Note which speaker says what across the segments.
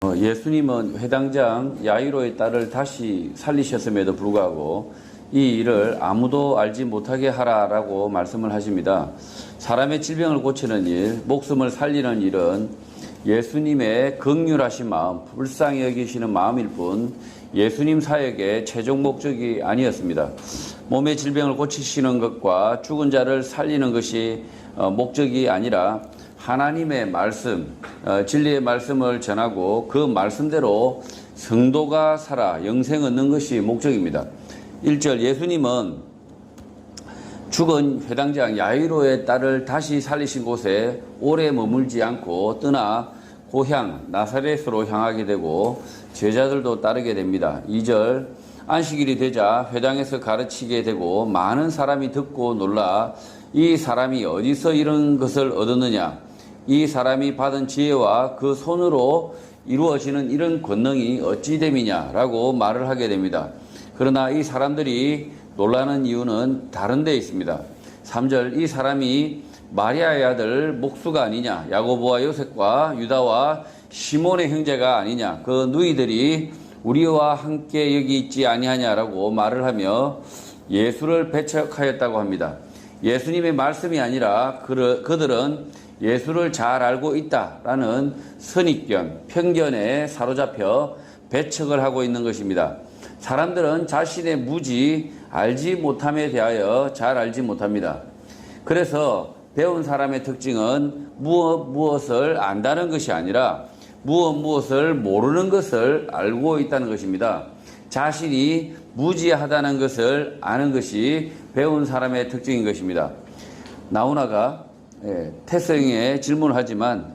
Speaker 1: 예수님은 회당장 야이로의 딸을 다시 살리셨음에도 불구하고 이 일을 아무도 알지 못하게 하라라고 말씀을 하십니다. 사람의 질병을 고치는 일, 목숨을 살리는 일은 예수님의 긍휼하신 마음, 불쌍히 여기시는 마음일 뿐 예수님 사역의 최종 목적이 아니었습니다. 몸의 질병을 고치시는 것과 죽은 자를 살리는 것이 목적이 아니라 하나님의 말씀, 진리의 말씀을 전하고 그 말씀대로 성도가 살아 영생 얻는 것이 목적입니다. 1절 예수님은 죽은 회당장 야이로의 딸을 다시 살리신 곳에 오래 머물지 않고 떠나 고향 나사렛으로 향하게 되고 제자들도 따르게 됩니다. 2절 안식일이 되자 회당에서 가르치게 되고 많은 사람이 듣고 놀라 이 사람이 어디서 이런 것을 얻었느냐, 이 사람이 받은 지혜와 그 손으로 이루어지는 이런 권능이 어찌 됨이냐라고 말을 하게 됩니다. 그러나 이 사람들이 놀라는 이유는 다른 데 있습니다. 3절 이 사람이 마리아의 아들 목수가 아니냐, 야고보와 요셉과 유다와 시몬의 형제가 아니냐, 그 누이들이 우리와 함께 여기 있지 아니하냐라고 말을 하며 예수를 배척하였다고 합니다. 예수님의 말씀이 아니라 그들은 예수를 잘 알고 있다라는 선입견, 편견에 사로잡혀 배척을 하고 있는 것입니다. 사람들은 자신의 무지, 알지 못함에 대하여 잘 알지 못합니다. 그래서 배운 사람의 특징은 무엇을 안다는 것이 아니라 무엇을 모르는 것을 알고 있다는 것입니다. 자신이 무지하다는 것을 아는 것이 배운 사람의 특징인 것입니다. 나훈아가 테스 형에 질문을 하지만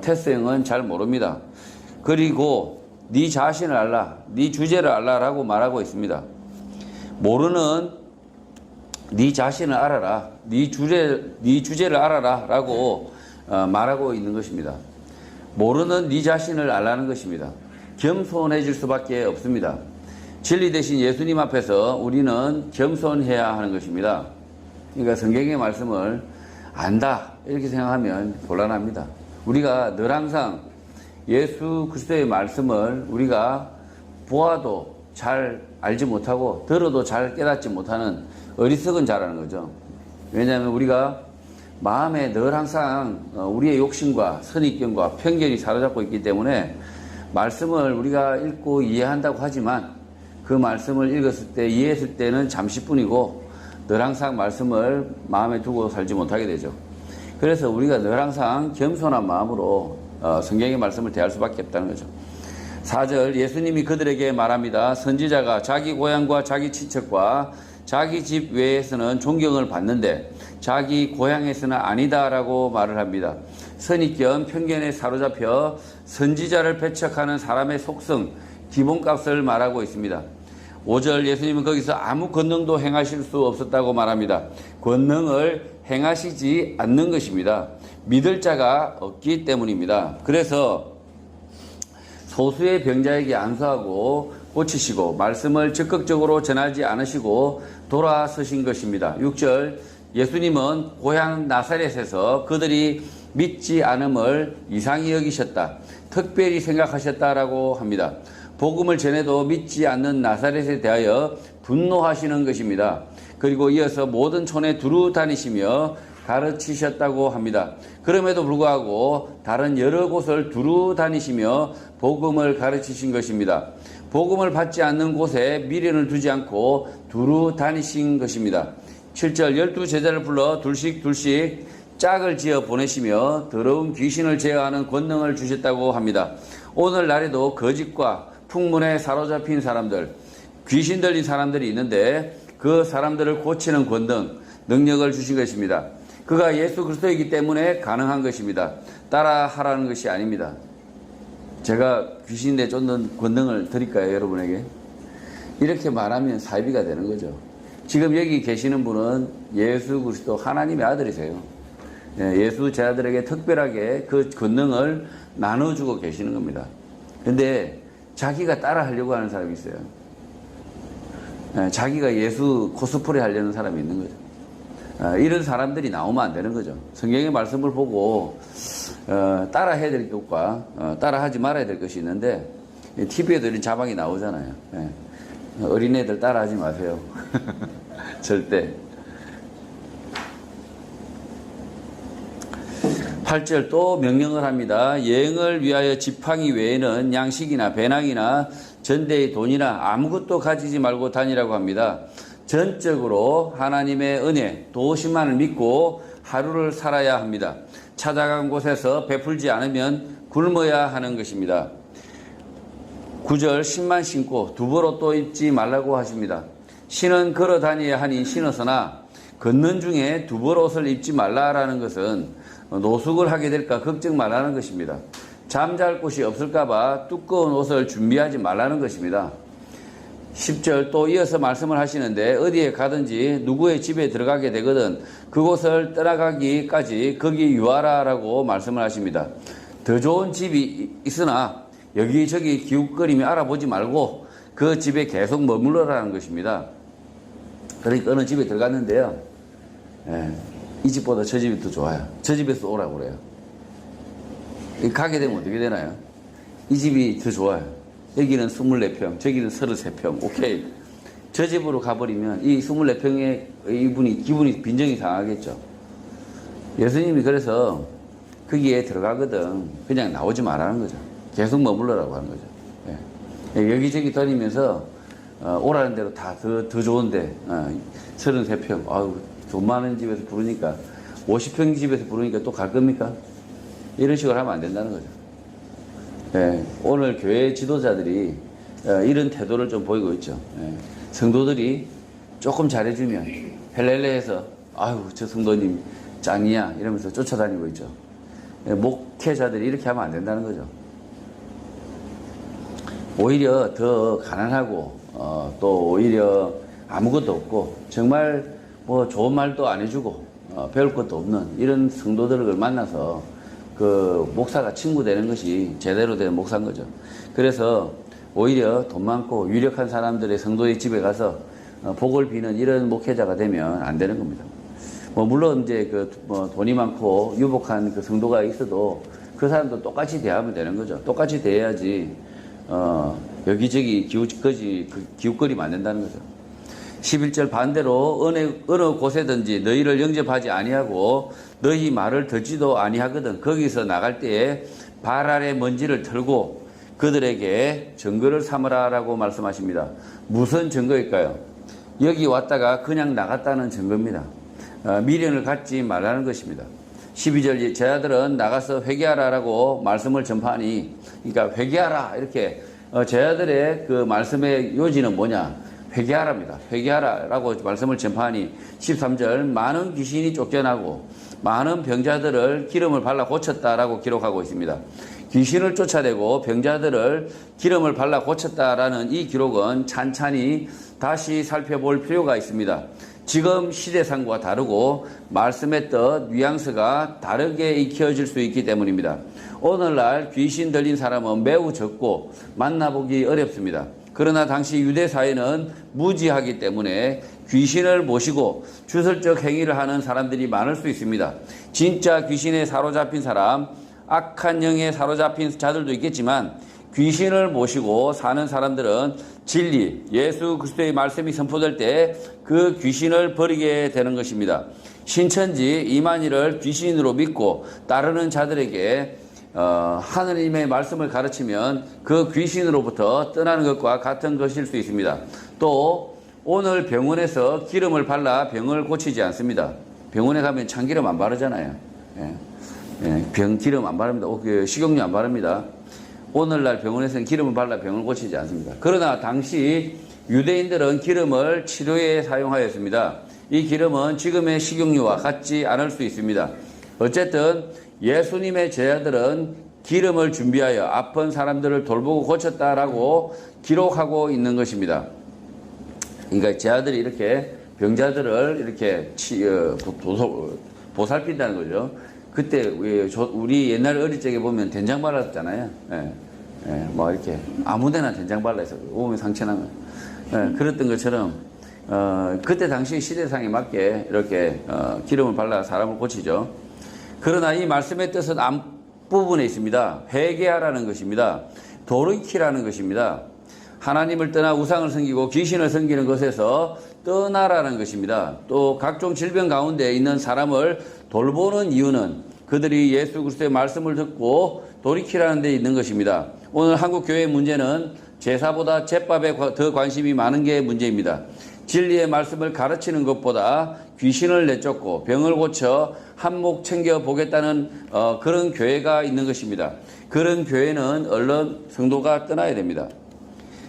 Speaker 1: 테스 형은 잘 모릅니다. 그리고 네 자신을 알라, 네 주제를 알라라고 말하고 있습니다. 모르는 네 자신을 알아라, 네 주제를 알아라라고 말하고 있는 것입니다. 모르는 네 자신을 알라는 것입니다. 겸손해질 수밖에 없습니다. 진리 대신 예수님 앞에서 우리는 겸손해야 하는 것입니다. 그러니까 성경의 말씀을 안다 이렇게 생각하면 곤란합니다. 우리가 늘 항상 예수 그리스도의 말씀을 우리가 보아도 잘 알지 못하고 들어도 잘 깨닫지 못하는 어리석은 자라는 거죠. 왜냐하면 우리가 마음에 늘 항상 우리의 욕심과 선입견과 편견이 사로잡고 있기 때문에 말씀을 우리가 읽고 이해한다고 하지만 그 말씀을 읽었을 때 이해했을 때는 잠시뿐이고 늘 항상 말씀을 마음에 두고 살지 못하게 되죠. 그래서 우리가 늘 항상 겸손한 마음으로 성경의 말씀을 대할 수밖에 없다는 거죠. 4절 예수님이 그들에게 말합니다. 선지자가 자기 고향과 자기 친척과 자기 집 외에서는 존경을 받는데 자기 고향에서는 아니다라고 말을 합니다. 선입견, 편견에 사로잡혀 선지자를 배척하는 사람의 속성, 기본값을 말하고 있습니다. 5절 예수님은 거기서 아무 권능도 행하실 수 없었다고 말합니다. 권능을 행하시지 않는 것입니다. 믿을 자가 없기 때문입니다. 그래서 소수의 병자에게 안수하고 고치시고 말씀을 적극적으로 전하지 않으시고 돌아서신 것입니다. 6절 예수님은 고향 나사렛에서 그들이 믿지 않음을 이상히 여기셨다, 특별히 생각하셨다라고 합니다. 복음을 전해도 믿지 않는 나사렛에 대하여 분노하시는 것입니다. 그리고 이어서 모든 촌에 두루 다니시며 가르치셨다고 합니다. 그럼에도 불구하고 다른 여러 곳을 두루 다니시며 복음을 가르치신 것입니다. 복음을 받지 않는 곳에 미련을 두지 않고 두루 다니신 것입니다. 7절 12제자를 불러 둘씩 짝을 지어 보내시며 더러운 귀신을 제어하는 권능을 주셨다고 합니다. 오늘날에도 거짓과 풍문에 사로잡힌 사람들, 귀신 들린 사람들이 있는데 그 사람들을 고치는 권능, 능력을 주신 것입니다. 그가 예수 그리스도이기 때문에 가능한 것입니다. 따라하라는 것이 아닙니다. 제가 귀신 내쫓는 권능을 드릴까요, 여러분에게? 이렇게 말하면 사이비가 되는 거죠. 지금 여기 계시는 분은 예수 그리스도 하나님의 아들이세요. 예수 제자들에게 특별하게 그 권능을 나눠주고 계시는 겁니다. 근데 자기가 따라 하려고 하는 사람이 있어요. 자기가 예수 코스프레 하려는 사람이 있는 거죠. 이런 사람들이 나오면 안 되는 거죠. 성경의 말씀을 보고 따라 해야 될 것과 따라 하지 말아야 될 것이 있는데 TV에도 이런 자막이 나오잖아요. 어린애들 따라 하지 마세요. 절대. 8절 또 명령을 합니다. 여행을 위하여 지팡이 외에는 양식이나 배낭이나 전대의 돈이나 아무것도 가지지 말고 다니라고 합니다. 전적으로 하나님의 은혜, 도우심만을 믿고 하루를 살아야 합니다. 찾아간 곳에서 베풀지 않으면 굶어야 하는 것입니다. 9절 신만 신고 두벌 옷도 입지 말라고 하십니다. 신은 걸어 다녀야 하니 신었으나 걷는 중에 두벌 옷을 입지 말라라는 것은 노숙을 하게 될까 걱정 말라는 것입니다. 잠잘 곳이 없을까봐 두꺼운 옷을 준비하지 말라는 것입니다. 10절 또 이어서 말씀을 하시는데 어디에 가든지 누구의 집에 들어가게 되거든 그곳을 떠나가기까지 거기 유하라라고 말씀을 하십니다. 더 좋은 집이 있으나 여기저기 기웃거리며 알아보지 말고 그 집에 계속 머물러라는 것입니다. 그러니까 어느 집에 들어갔는데요. 이 집보다 저 집이 더 좋아요. 저 집에서 오라고 그래요. 가게 되면 어떻게 되나요? 이 집이 더 좋아요. 여기는 24평, 저기는 33평. 오케이. 저 집으로 가버리면 이 24평의 이분이 기분이 빈정이 상하겠죠. 예수님이 그래서 거기에 들어가거든 그냥 나오지 말라는 거죠. 계속 머물러라고 하는 거죠. 여기저기 다니면서 오라는 대로 다 더 좋은데 33평 아유 돈 많은 집에서 부르니까 50평 집에서 부르니까 또 갈 겁니까? 이런 식으로 하면 안 된다는 거죠. 오늘 교회 지도자들이 이런 태도를 좀 보이고 있죠. 성도들이 조금 잘해주면 헬렐레해서 아유 저 성도님 짱이야 이러면서 쫓아다니고 있죠. 목회자들이 이렇게 하면 안 된다는 거죠. 오히려 더 가난하고 또 오히려 아무것도 없고 정말 뭐 좋은 말도 안 해주고 배울 것도 없는 이런 성도들을 만나서 그 목사가 친구 되는 것이 제대로 된 목사인 거죠. 그래서 오히려 돈 많고 유력한 사람들의 성도의 집에 가서 복을 비는 이런 목회자가 되면 안 되는 겁니다. 뭐 물론 이제 돈이 많고 유복한 그 성도가 있어도 그 사람도 똑같이 대하면 되는 거죠. 똑같이 대해야지 여기저기 기웃거리면 안 된다는 거죠. 11절 반대로 어느 곳에든지 너희를 영접하지 아니하고 너희 말을 듣지도 아니하거든 거기서 나갈 때에 발 아래 먼지를 털고 그들에게 증거를 삼으라라고 말씀하십니다. 무슨 증거일까요? 여기 왔다가 그냥 나갔다는 증거입니다. 미련을 갖지 말라는 것입니다. 12절 제 아들은 나가서 회개하라라고 말씀을 전파하니 그러니까 회개하라 이렇게 제 아들의 그 말씀의 요지는 뭐냐? 회개하랍니다. 회개하라라고 말씀을 전파하니 13절 많은 귀신이 쫓겨나고 많은 병자들을 기름을 발라 고쳤다라고 기록하고 있습니다. 귀신을 쫓아내고 병자들을 기름을 발라 고쳤다라는 이 기록은 찬찬히 다시 살펴볼 필요가 있습니다. 지금 시대상과 다르고 말씀의 뜻, 뉘앙스가 다르게 익혀질 수 있기 때문입니다. 오늘날 귀신 들린 사람은 매우 적고 만나보기 어렵습니다. 그러나 당시 유대 사회는 무지하기 때문에 귀신을 모시고 주설적 행위를 하는 사람들이 많을 수 있습니다. 진짜 귀신에 사로잡힌 사람, 악한 영에 사로잡힌 자들도 있겠지만 귀신을 모시고 사는 사람들은 진리, 예수 그리스도의 말씀이 선포될 때 그 귀신을 버리게 되는 것입니다. 신천지 이만희를 귀신으로 믿고 따르는 자들에게 하느님의 말씀을 가르치면 그 귀신으로부터 떠나는 것과 같은 것일 수 있습니다. 또 오늘 병원에서 기름을 발라 병을 고치지 않습니다. 병원에 가면 참기름 안 바르잖아요. 기름 안 바릅니다. 식용유 안 바릅니다. 오늘날 병원에서는 기름을 발라 병을 고치지 않습니다. 그러나 당시 유대인들은 기름을 치료에 사용하였습니다. 이 기름은 지금의 식용유와 같지 않을 수 있습니다. 어쨌든 예수님의 제자들은 기름을 준비하여 아픈 사람들을 돌보고 고쳤다라고 기록하고 있는 것입니다. 그러니까 제자들이 이렇게 병자들을 이렇게 보살핀다는 거죠. 그때 우리 옛날 어릴 적에 보면 된장 발랐잖아요. 뭐 이렇게 아무데나 된장 발라서 오면 상처나면 그랬던 것처럼 그때 당시 시대상에 맞게 이렇게 기름을 발라 사람을 고치죠. 그러나 이 말씀의 뜻은 앞부분에 있습니다. 회개하라는 것입니다. 돌이키라는 것입니다. 하나님을 떠나 우상을 섬기고 귀신을 섬기는 것에서 떠나라는 것입니다. 또 각종 질병 가운데 있는 사람을 돌보는 이유는 그들이 예수 그리스도의 말씀을 듣고 돌이키라는 데 있는 것입니다. 오늘 한국 교회의 문제는 제사보다 제밥에 더 관심이 많은 게 문제입니다. 진리의 말씀을 가르치는 것보다 귀신을 내쫓고 병을 고쳐 한몫 챙겨보겠다는 그런 교회가 있는 것입니다. 그런 교회는 얼른 성도가 떠나야 됩니다.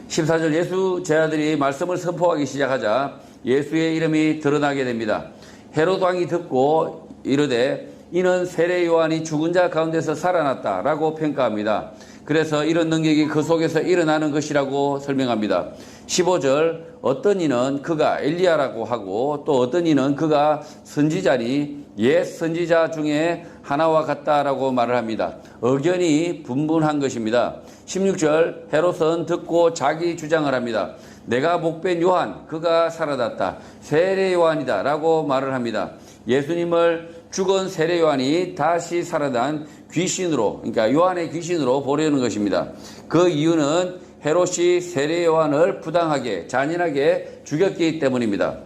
Speaker 1: 14절 예수 제자들이 말씀을 선포하기 시작하자 예수의 이름이 드러나게 됩니다. 헤롯 왕이 듣고 이르되 이는 세례 요한이 죽은 자 가운데서 살아났다라고 평가합니다. 그래서 이런 능력이 그 속에서 일어나는 것이라고 설명합니다. 15절 어떤 이는 그가 엘리야라고 하고 또 어떤 이는 그가 선지자니 옛 선지자 중에 하나와 같다라고 말을 합니다. 의견이 분분한 것입니다. 16절 헤롯은 듣고 자기 주장을 합니다. 내가 목벤 요한 그가 살아났다. 세례 요한이다 라고 말을 합니다. 예수님을 죽은 세례 요한이 다시 살아난 귀신으로, 그러니까 요한의 귀신으로 보려는 것입니다. 그 이유는 헤롯이 세례 요한을 부당하게 잔인하게 죽였기 때문입니다.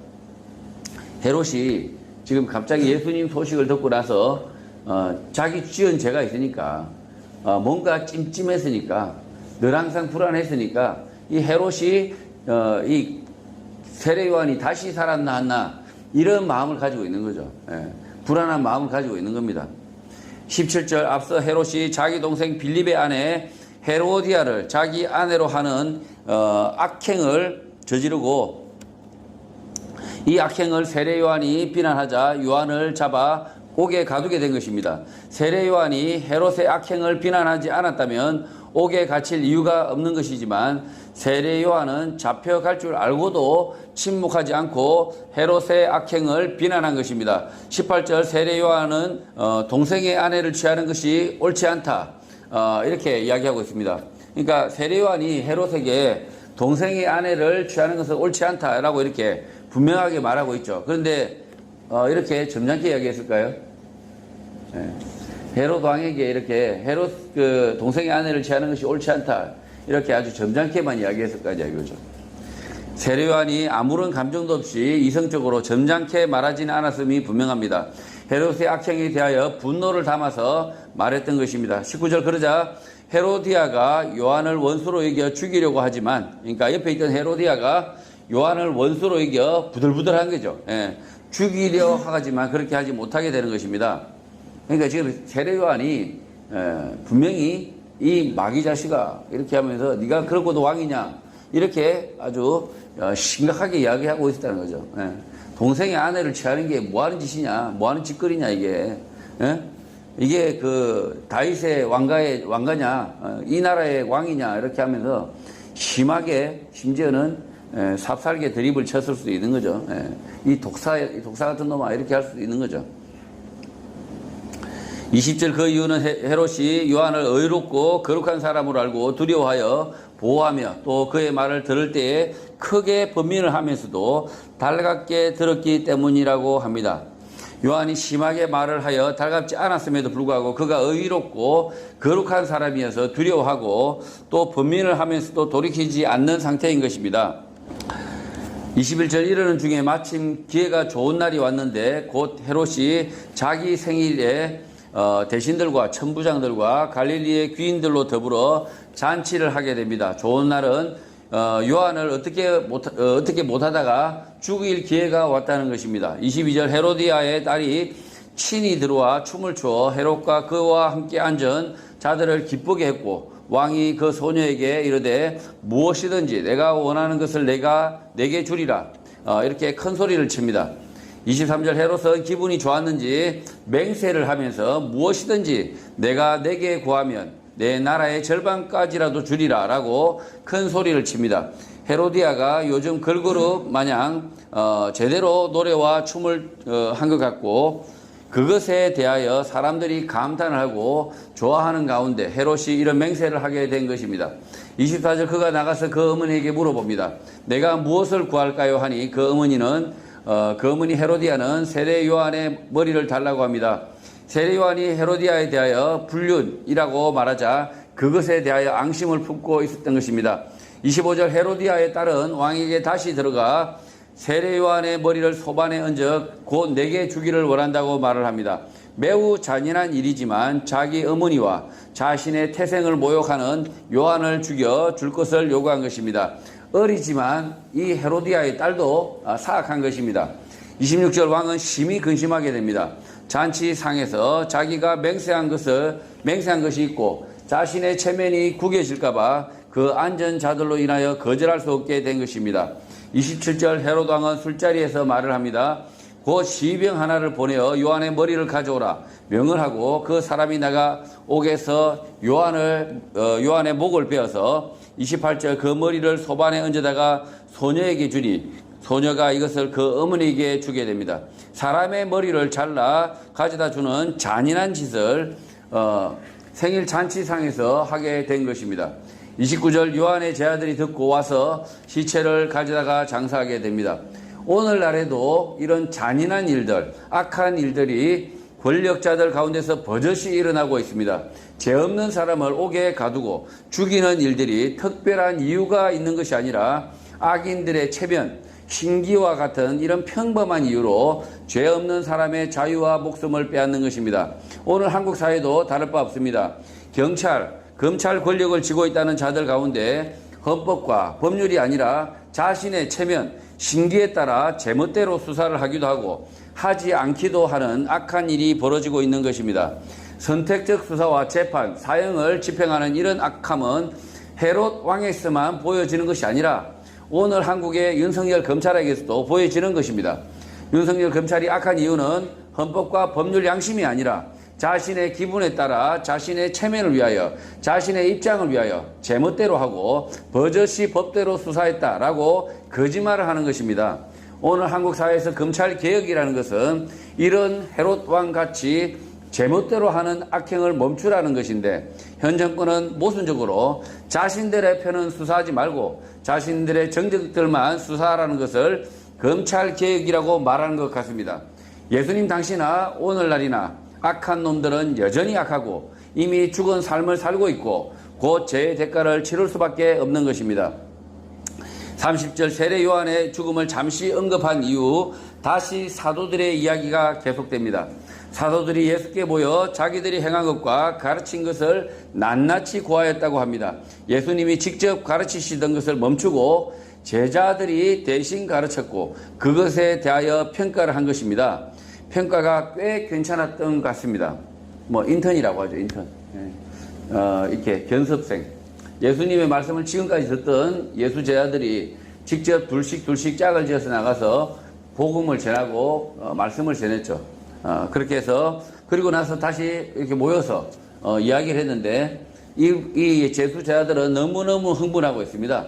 Speaker 1: 헤롯이 지금 갑자기 예수님 소식을 듣고 나서 자기 지은 죄가 있으니까 뭔가 찜찜했으니까 늘 항상 불안했으니까 이 헤롯이 이 세례 요한이 다시 살았나 이런 마음을 가지고 있는 거죠. 불안한 마음을 가지고 있는 겁니다. 17절 앞서 헤롯이 자기 동생 빌립의 아내 헤로디아를 자기 아내로 하는 악행을 저지르고 이 악행을 세례 요한이 비난하자 요한을 잡아 옥에 가두게 된 것입니다. 세례 요한이 헤롯의 악행을 비난하지 않았다면 옥에 갇힐 이유가 없는 것이지만 세례 요한은 잡혀갈 줄 알고도 침묵하지 않고 헤롯의 악행을 비난한 것입니다. 18절 세례 요한은 동생의 아내를 취하는 것이 옳지 않다 이렇게 이야기하고 있습니다. 그러니까 세례 요한이 헤롯에게 동생의 아내를 취하는 것은 옳지 않다라고 이렇게 분명하게 말하고 있죠. 그런데 이렇게 점잖게 이야기했을까요? 헤롯 왕에게 이렇게 헤롯 그 동생의 아내를 취하는 것이 옳지 않다 이렇게 아주 점잖게만 이야기했을까요? 이거죠. 세례 요한이 아무런 감정도 없이 이성적으로 점잖게 말하지는 않았음이 분명합니다. 헤롯의 악행에 대하여 분노를 담아서 말했던 것입니다. 19절 그러자 헤로디아가 요한을 원수로 여겨 죽이려고 하지만, 그러니까 옆에 있던 헤로디아가 요한을 원수로 여겨 부들부들한 거죠. 죽이려 하지만 그렇게 하지 못하게 되는 것입니다. 그러니까 지금 세례 요한이 분명히 이 마귀 자식아 이렇게 하면서 네가 그러고도 왕이냐 이렇게 아주 심각하게 이야기하고 있었다는 거죠. 동생의 아내를 취하는 게 뭐하는 짓이냐, 뭐하는 짓거리냐 이게. 이게 그 다윗의 왕가냐, 이 나라의 왕이냐 이렇게 하면서 심하게 심지어는 삽살게 드립을 쳤을 수도 있는 거죠. 이 독사 같은 놈아 이렇게 할 수도 있는 거죠. 20절 그 이유는 헤롯이 요한을 의롭고 거룩한 사람으로 알고 두려워하여 보호하며 또 그의 말을 들을 때에 크게 번민을 하면서도 달갑게 들었기 때문이라고 합니다. 요한이 심하게 말을 하여 달갑지 않았음에도 불구하고 그가 의롭고 거룩한 사람이어서 두려워하고 또 번민을 하면서도 돌이키지 않는 상태인 것입니다. 21절 이르는 중에 마침 기회가 좋은 날이 왔는데 곧 헤롯이 자기 생일에 대신들과 천부장들과 갈릴리의 귀인들로 더불어 잔치를 하게 됩니다. 좋은 날은 요한을 어떻게 못하다가 죽일 기회가 왔다는 것입니다. 22절 헤로디아의 딸이 친히 들어와 춤을 추어 헤롯과 그와 함께 앉은 자들을 기쁘게 했고 왕이 그 소녀에게 이르되 무엇이든지 내가 원하는 것을 내게 주리라 이렇게 큰 소리를 칩니다. 23절 헤롯은 기분이 좋았는지 맹세를 하면서 무엇이든지 내가 내게 구하면 내 나라의 절반까지라도 주리라 라고 큰 소리를 칩니다. 헤로디아가 요즘 걸그룹 마냥 제대로 노래와 춤을 한 것 같고 그것에 대하여 사람들이 감탄을 하고 좋아하는 가운데 헤롯이 이런 맹세를 하게 된 것입니다. 24절 그가 나가서 그 어머니에게 물어봅니다. 내가 무엇을 구할까요? 하니 그 어머니 헤로디아는 세례 요한의 머리를 달라고 합니다. 세례 요한이 헤로디아에 대하여 불륜이라고 말하자 그것에 대하여 앙심을 품고 있었던 것입니다. 25절 헤로디아의 딸은 왕에게 다시 들어가 세례 요한의 머리를 소반에 얹어 곧 내게 주기를 원한다고 말을 합니다. 매우 잔인한 일이지만 자기 어머니와 자신의 태생을 모욕하는 요한을 죽여 줄 것을 요구한 것입니다. 어리지만 이 헤로디아의 딸도 사악한 것입니다. 26절 왕은 심히 근심하게 됩니다. 잔치상에서 자기가 맹세한 것이 있고 자신의 체면이 구겨질까봐 그 안전자들로 인하여 거절할 수 없게 된 것입니다. 27절 헤롯 왕은 술자리에서 말을 합니다. 곧 시병 하나를 보내어 요한의 머리를 가져오라 명을 하고 그 사람이 나가 옥에서 요한의 목을 베어서 28절 그 머리를 소반에 얹어다가 소녀에게 주니 소녀가 이것을 그 어머니에게 주게 됩니다. 사람의 머리를 잘라 가져다 주는 잔인한 짓을 생일 잔치상에서 하게 된 것입니다. 29절 요한의 제자들이 듣고 와서 시체를 가져다가 장사하게 됩니다. 오늘날에도 이런 잔인한 일들, 악한 일들이 권력자들 가운데서 버젓이 일어나고 있습니다. 죄 없는 사람을 옥에 가두고 죽이는 일들이 특별한 이유가 있는 것이 아니라 악인들의 체면, 신기와 같은 이런 평범한 이유로 죄 없는 사람의 자유와 목숨을 빼앗는 것입니다. 오늘 한국 사회도 다를 바 없습니다. 경찰, 검찰 권력을 쥐고 있다는 자들 가운데 헌법과 법률이 아니라 자신의 체면, 신기에 따라 제멋대로 수사를 하기도 하고 하지 않기도 하는 악한 일이 벌어지고 있는 것입니다. 선택적 수사와 재판, 사형을 집행하는 이런 악함은 헤롯 왕에서만 보여지는 것이 아니라 오늘 한국의 윤석열 검찰에게서도 보여지는 것입니다. 윤석열 검찰이 악한 이유는 헌법과 법률 양심이 아니라 자신의 기분에 따라 자신의 체면을 위하여 자신의 입장을 위하여 제멋대로 하고 버젓이 법대로 수사했다라고 거짓말을 하는 것입니다. 오늘 한국 사회에서 검찰개혁이라는 것은 이런 헤롯 왕같이 제멋대로 하는 악행을 멈추라는 것인데 현 정권은 모순적으로 자신들의 편은 수사하지 말고 자신들의 정적들만 수사하라는 것을 검찰개혁이라고 말하는 것 같습니다. 예수님 당시나 오늘날이나 악한 놈들은 여전히 악하고 이미 죽은 삶을 살고 있고 곧 죄의 대가를 치를 수밖에 없는 것입니다. 30절 세례 요한의 죽음을 잠시 언급한 이후 다시 사도들의 이야기가 계속됩니다. 사도들이 예수께 모여 자기들이 행한 것과 가르친 것을 낱낱이 고하였다고 합니다. 예수님이 직접 가르치시던 것을 멈추고 제자들이 대신 가르쳤고 그것에 대하여 평가를 한 것입니다. 평가가 꽤 괜찮았던 것 같습니다. 인턴이라고 하죠, 인턴. 이렇게 견습생. 예수님의 말씀을 지금까지 듣던 예수 제자들이 직접 둘씩 짝을 지어서 나가서 복음을 전하고 말씀을 전했죠. 그렇게 해서 그리고 나서 다시 이렇게 모여서 이야기를 했는데 이 예수 제자들은 너무너무 흥분하고 있습니다.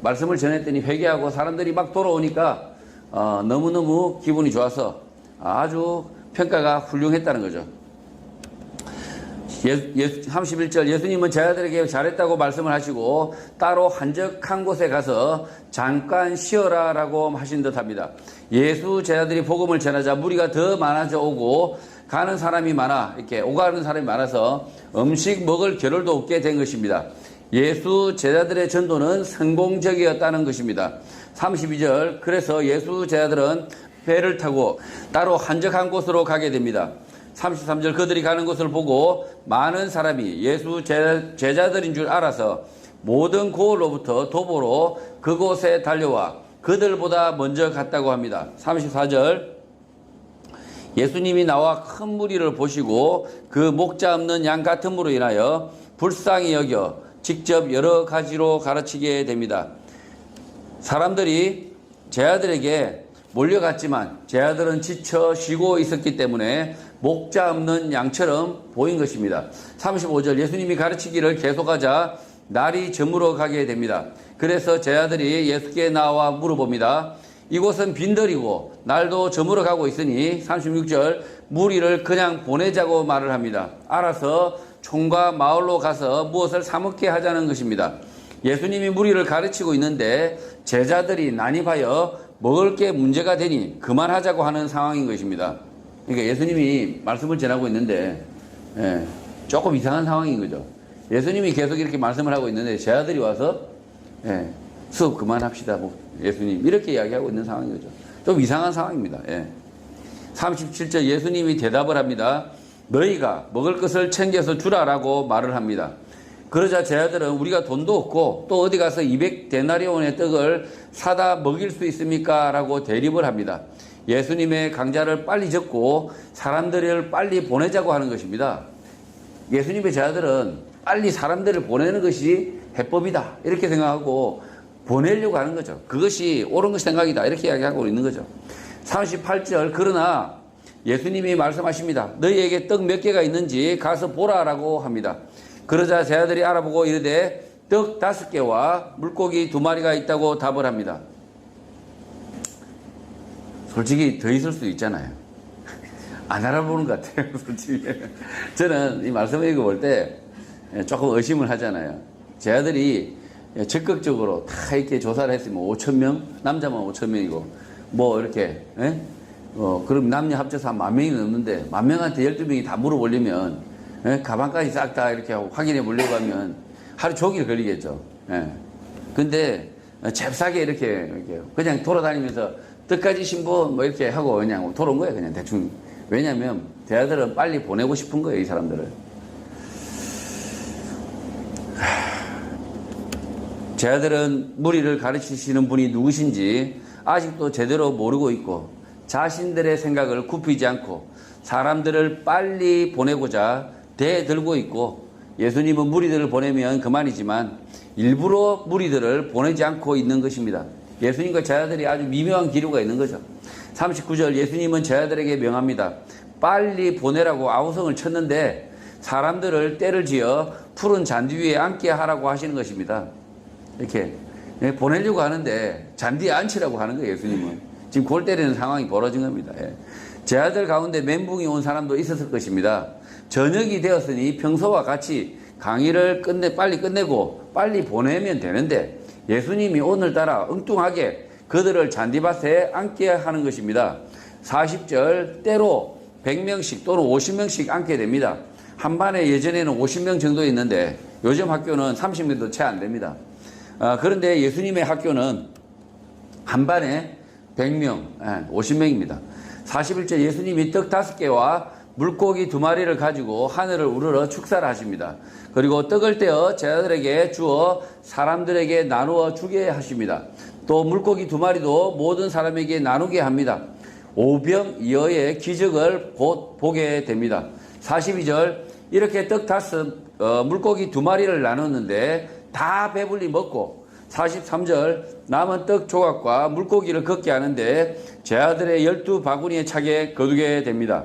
Speaker 1: 말씀을 전했더니 회개하고 사람들이 막 돌아오니까 너무너무 기분이 좋아서 아주 평가가 훌륭했다는 거죠. 31절 예수님은 제자들에게 잘했다고 말씀을 하시고 따로 한적한 곳에 가서 잠깐 쉬어라 라고 하신 듯 합니다. 예수 제자들이 복음을 전하자 무리가 더 많아져 오고 가는 사람이 많아 이렇게 오가는 사람이 많아서 음식 먹을 겨를도 없게 된 것입니다. 예수 제자들의 전도는 성공적이었다는 것입니다. 32절 그래서 예수 제자들은 배를 타고 따로 한적한 곳으로 가게 됩니다. 33절 그들이 가는 것을 보고 많은 사람이 예수 제자들인 줄 알아서 모든 고을로부터 도보로 그곳에 달려와 그들보다 먼저 갔다고 합니다. 34절 예수님이 나와 큰 무리를 보시고 그 목자 없는 양 같음으로 인하여 불쌍히 여겨 직접 여러 가지로 가르치게 됩니다. 사람들이 제자들에게 몰려갔지만 제자들은 지쳐 쉬고 있었기 때문에 목자 없는 양처럼 보인 것입니다. 35절 예수님이 가르치기를 계속하자 날이 저물어 가게 됩니다. 그래서 제자들이 예수께 나와 물어봅니다. 이곳은 빈들이고 날도 저물어 가고 있으니 36절 무리를 그냥 보내자고 말을 합니다. 알아서 총과 마을로 가서 무엇을 사먹게 하자는 것입니다. 예수님이 무리를 가르치고 있는데 제자들이 난입하여 먹을 게 문제가 되니 그만하자고 하는 상황인 것입니다. 그러니까 예수님이 말씀을 전하고 있는데 조금 이상한 상황인 거죠. 예수님이 계속 이렇게 말씀을 하고 있는데 제자들이 와서 수업 그만합시다. 예수님 이렇게 이야기하고 있는 상황인 거죠. 좀 이상한 상황입니다. 37절 예수님이 대답을 합니다. 너희가 먹을 것을 챙겨서 주라라고 말을 합니다. 그러자 제자들은 우리가 돈도 없고 또 어디 가서 200데나리온의 떡을 사다 먹일 수 있습니까? 라고 대립을 합니다. 예수님의 강좌를 빨리 듣고 사람들을 빨리 보내자고 하는 것입니다. 예수님의 제자들은 빨리 사람들을 보내는 것이 해법이다 이렇게 생각하고 보내려고 하는 거죠. 그것이 옳은 것이 생각이다 이렇게 이야기하고 있는 거죠. 38절 그러나 예수님이 말씀하십니다. 너희에게 떡 몇 개가 있는지 가서 보라라고 합니다. 그러자 제자들이 알아보고 이르되 떡 5개와 물고기 2마리가 있다고 답을 합니다. 솔직히 더 있을 수도 있잖아요. 안 알아보는 것 같아요. 솔직히 저는 이 말씀을 읽어볼 때 조금 의심을 하잖아요. 제자들이 적극적으로 다 이렇게 조사를 했으면 5,000명 남자만 5,000명이고 뭐 이렇게 그럼 남녀 합쳐서 한 10,000명이 넘는데 10,000명한테 12명이 다 물어보려면 가방까지 싹 다 이렇게 확인해 보려고 하면 하루 종일 걸리겠죠. 근데 잽싸게 이렇게 그냥 돌아다니면서 떡까지 신분 뭐 이렇게 하고 그냥 돌아온 거예요. 그냥 대충. 왜냐면 제자들은 빨리 보내고 싶은 거예요. 이 사람들을. 제자들은 무리를 가르치시는 분이 누구신지 아직도 제대로 모르고 있고 자신들의 생각을 굽히지 않고 사람들을 빨리 보내고자 대들고 있고 예수님은 무리들을 보내면 그만이지만 일부러 무리들을 보내지 않고 있는 것입니다. 예수님과 제자들이 아주 미묘한 기류가 있는 거죠. 39절 예수님은 제자들에게 명합니다. 빨리 보내라고 아우성을 쳤는데 사람들을 때를 지어 푸른 잔디 위에 앉게 하라고 하시는 것입니다. 이렇게 보내려고 하는데 잔디에 앉히라고 하는 거예요. 예수님은. 지금 골 때리는 상황이 벌어진 겁니다. 제자들 가운데 멘붕이 온 사람도 있었을 것입니다. 저녁이 되었으니 평소와 같이 강의를 빨리 끝내고 빨리 보내면 되는데 예수님이 오늘따라 엉뚱하게 그들을 잔디밭에 앉게 하는 것입니다. 40절 때로 100명씩 또는 50명씩 앉게 됩니다. 한 반에 예전에는 50명 정도 있는데 요즘 학교는 30명도 채 안 됩니다. 그런데 예수님의 학교는 한 반에 100명, 50명입니다. 41절 예수님이 떡 5개와 물고기 2마리를 가지고 하늘을 우러러 축사를 하십니다. 그리고 떡을 떼어 제자들에게 주어 사람들에게 나누어 주게 하십니다. 또 물고기 2마리도 모든 사람에게 나누게 합니다. 오병이어의 기적을 곧 보게 됩니다. 42절 이렇게 떡 5, 물고기 2마리를 나눴는데 다 배불리 먹고 43절 남은 떡 조각과 물고기를 걷게 하는데 제자들의 12바구니에 차게 거두게 됩니다.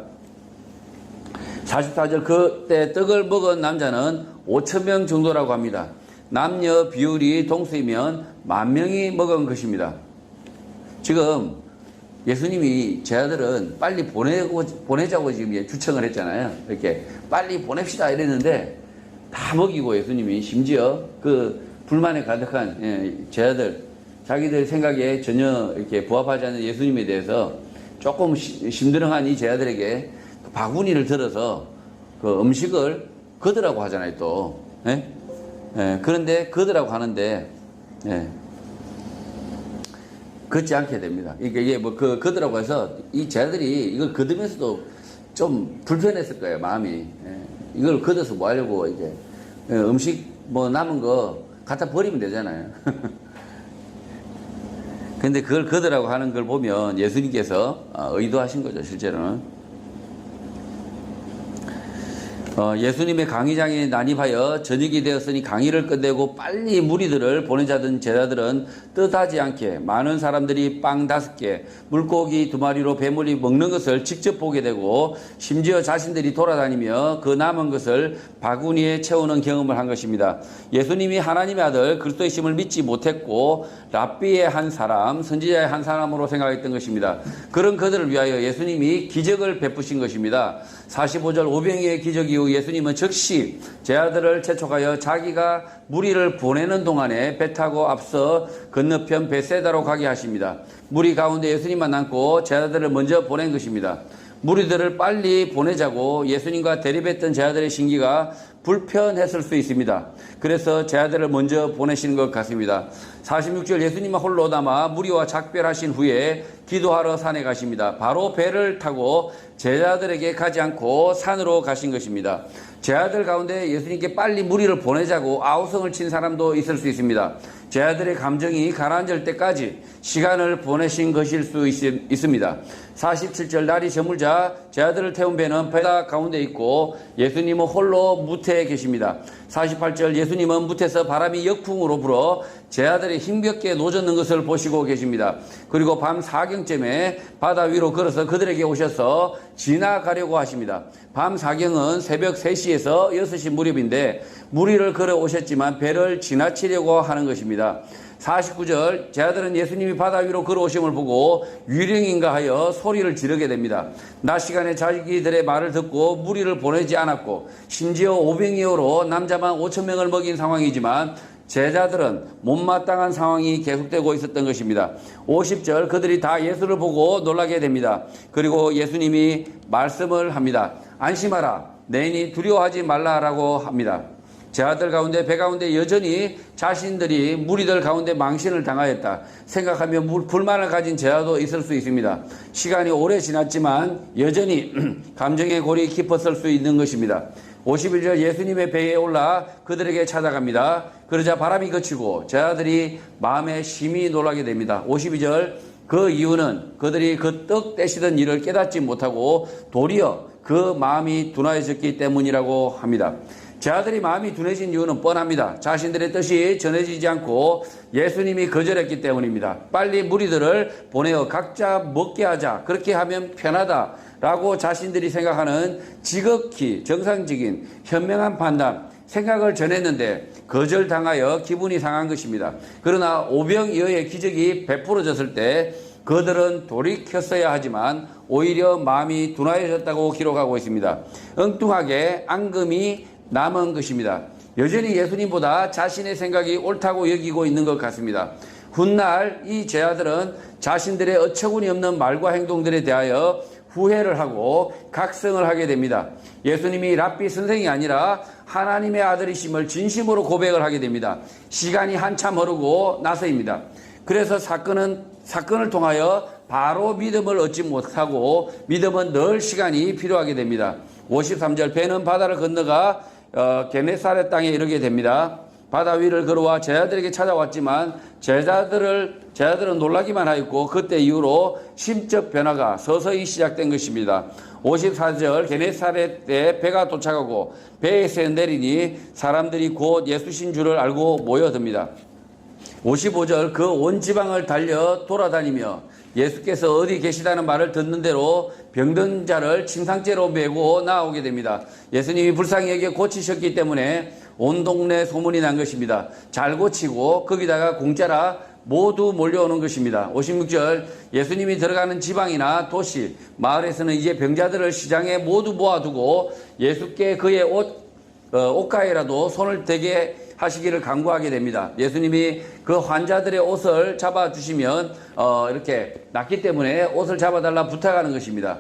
Speaker 1: 44절 그때 떡을 먹은 남자는 5,000명 정도라고 합니다. 남녀 비율이 동수이면 10,000명이 먹은 것입니다. 지금 예수님이 제자들은 빨리 보내자고 지금 주청을 했잖아요. 이렇게 빨리 보냅시다 이랬는데 다 먹이고 예수님이 심지어 그 불만에 가득한 제자들 자기들 생각에 전혀 이렇게 부합하지 않는 예수님에 대해서 조금 심드렁한 이 제자들에게 바구니를 들어서 그 음식을 거두라고 하잖아요, 또. 그런데 거두라고 하는데, 걷지 않게 됩니다. 이게 뭐 거두라고 해서 이 제자들이 이걸 거두면서도 좀 불편했을 거예요, 마음이. 이걸 거둬서 뭐 하려고 이제 음식 뭐 남은 거 갖다 버리면 되잖아요. 근데 그걸 거두라고 하는 걸 보면 예수님께서 의도하신 거죠, 실제로는. 예수님의 강의장에 난입하여 저녁이 되었으니 강의를 끝내고 빨리 무리들을 보내자던 제자들은 뜻하지 않게 많은 사람들이 빵 5개, 물고기 2마리로 배물이 먹는 것을 직접 보게 되고 심지어 자신들이 돌아다니며 그 남은 것을 바구니에 채우는 경험을 한 것입니다. 예수님이 하나님의 아들 그리스도의 심을 믿지 못했고 랍비의 한 사람, 선지자의 한 사람으로 생각했던 것입니다. 그런 그들을 위하여 예수님이 기적을 베푸신 것입니다. 45절 오병이의 기적 이후 예수님은 즉시 제자들을 채촉하여 자기가 무리를 보내는 동안에 배 타고 앞서 건너편 베세다로 가게 하십니다. 무리 가운데 예수님만 남고 제자들을 먼저 보낸 것입니다. 무리들을 빨리 보내자고 예수님과 대립했던 제자들의 심기가 불편했을 수 있습니다. 그래서 제자들을 먼저 보내시는 것 같습니다. 46절 예수님은 홀로 남아 무리와 작별하신 후에 기도하러 산에 가십니다. 바로 배를 타고 제자들에게 가지 않고 산으로 가신 것입니다. 제자들 가운데 예수님께 빨리 무리를 보내자고 아우성을 친 사람도 있을 수 있습니다. 제자들의 감정이 가라앉을 때까지 시간을 보내신 것일 수 있습니다. 47절 날이 저물자 제자들을 태운 배는 바다 가운데 있고 예수님은 홀로 무태에 계십니다. 48절 예수님은 무태에서 바람이 역풍으로 불어 제자들이 힘겹게 노젓는 것을 보시고 계십니다. 그리고 밤 4경쯤에 바다 위로 걸어서 그들에게 오셔서 지나가려고 하십니다. 밤 4경은 새벽 3시에서 6시 무렵인데 무리를 걸어 오셨지만 배를 지나치려고 하는 것입니다. 49절 제자들은 예수님이 바다 위로 걸어오심을 보고 유령인가 하여 소리를 지르게 됩니다. 낮 시간에 자기들의 말을 듣고 무리를 보내지 않았고 심지어 오병이어로 남자만 5,000명을 먹인 상황이지만 제자들은 못마땅한 상황이 계속되고 있었던 것입니다. 50절 그들이 다 예수를 보고 놀라게 됩니다. 그리고 예수님이 말씀을 합니다. 안심하라, 내니 두려워하지 말라라고 합니다. 제자들 가운데 배 가운데 여전히 자신들이 무리들 가운데 망신을 당하였다 생각하며 불만을 가진 제자도 있을 수 있습니다. 시간이 오래 지났지만 여전히 감정의 골이 깊었을 수 있는 것입니다. 51절 예수님의 배에 올라 그들에게 찾아갑니다. 그러자 바람이 그치고 제자들이 마음에 심히 놀라게 됩니다. 52절 그 이유는 그들이 그 떡 떼시던 일을 깨닫지 못하고 도리어 그 마음이 둔하여졌기 때문이라고 합니다. 제자들이 마음이 둔해진 이유는 뻔합니다. 자신들의 뜻이 전해지지 않고 예수님이 거절했기 때문입니다. 빨리 무리들을 보내어 각자 먹게 하자. 그렇게 하면 편하다라고 자신들이 생각하는 지극히 정상적인 현명한 판단, 생각을 전했는데 거절당하여 기분이 상한 것입니다. 그러나 오병이어의 기적이 베풀어졌을 때 그들은 돌이켰어야 하지만 오히려 마음이 둔하여졌다고 기록하고 있습니다. 엉뚱하게 앙금이 남은 것입니다. 여전히 예수님보다 자신의 생각이 옳다고 여기고 있는 것 같습니다. 훗날 이 제자들은 자신들의 어처구니 없는 말과 행동들에 대하여 후회를 하고 각성을 하게 됩니다. 예수님이 랍비 선생이 아니라 하나님의 아들이심을 진심으로 고백을 하게 됩니다. 시간이 한참 흐르고 나서입니다. 그래서 사건을 통하여 바로 믿음을 얻지 못하고 믿음은 늘 시간이 필요하게 됩니다. 53절 배는 바다를 건너가 게네사렛 땅에 이르게 됩니다. 바다 위를 걸어와 제자들에게 찾아왔지만 제자들은 놀라기만 하였고 그때 이후로 심적 변화가 서서히 시작된 것입니다. 54절 게네사렛에 배가 도착하고 배에서 내리니 사람들이 곧 예수신 줄을 알고 모여듭니다. 55절 그 온 지방을 달려 돌아다니며 예수께서 어디 계시다는 말을 듣는 대로 병든 자를 침상째로 메고 나오게 됩니다. 예수님이 불쌍히 여겨 고치셨기 때문에 온 동네 소문이 난 것입니다. 잘 고치고 거기다가 공짜라 모두 몰려오는 것입니다. 56절 예수님이 들어가는 지방이나 도시, 마을에서는 이제 병자들을 시장에 모두 모아두고 예수께 그의 옷가에라도 손을 대게 하시기를 간구하게 됩니다. 예수님이 그 환자들의 옷을 잡아주시면 이렇게 낫기 때문에 옷을 잡아달라 부탁하는 것입니다.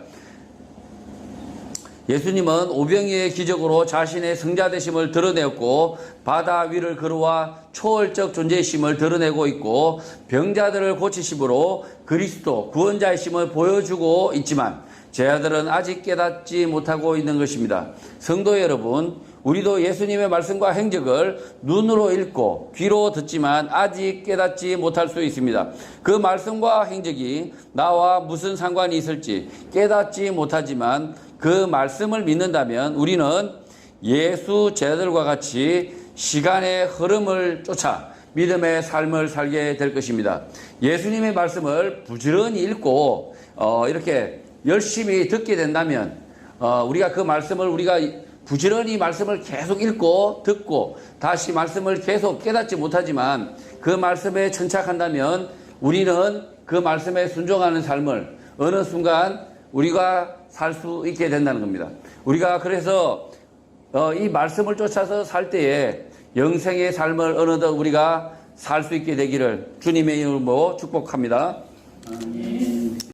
Speaker 1: 예수님은 오병이어의 기적으로 자신의 성자되심을 드러내었고 바다 위를 걸어와 초월적 존재이심을 드러내고 있고 병자들을 고치심으로 그리스도 구원자의 심을 보여주고 있지만 제자들은 아직 깨닫지 못하고 있는 것입니다. 성도 여러분, 우리도 예수님의 말씀과 행적을 눈으로 읽고 귀로 듣지만 아직 깨닫지 못할 수 있습니다. 그 말씀과 행적이 나와 무슨 상관이 있을지 깨닫지 못하지만 그 말씀을 믿는다면 우리는 예수 제자들과 같이 시간의 흐름을 쫓아 믿음의 삶을 살게 될 것입니다. 예수님의 말씀을 부지런히 읽고 이렇게 열심히 듣게 된다면 우리가 그 말씀을 우리가 부지런히 말씀을 계속 읽고 듣고 다시 말씀을 계속 깨닫지 못하지만 그 말씀에 천착한다면 우리는 그 말씀에 순종하는 삶을 어느 순간 우리가 살 수 있게 된다는 겁니다. 우리가 그래서 이 말씀을 쫓아서 살 때에 영생의 삶을 어느덧 우리가 살 수 있게 되기를 주님의 이름으로 축복합니다. 아멘.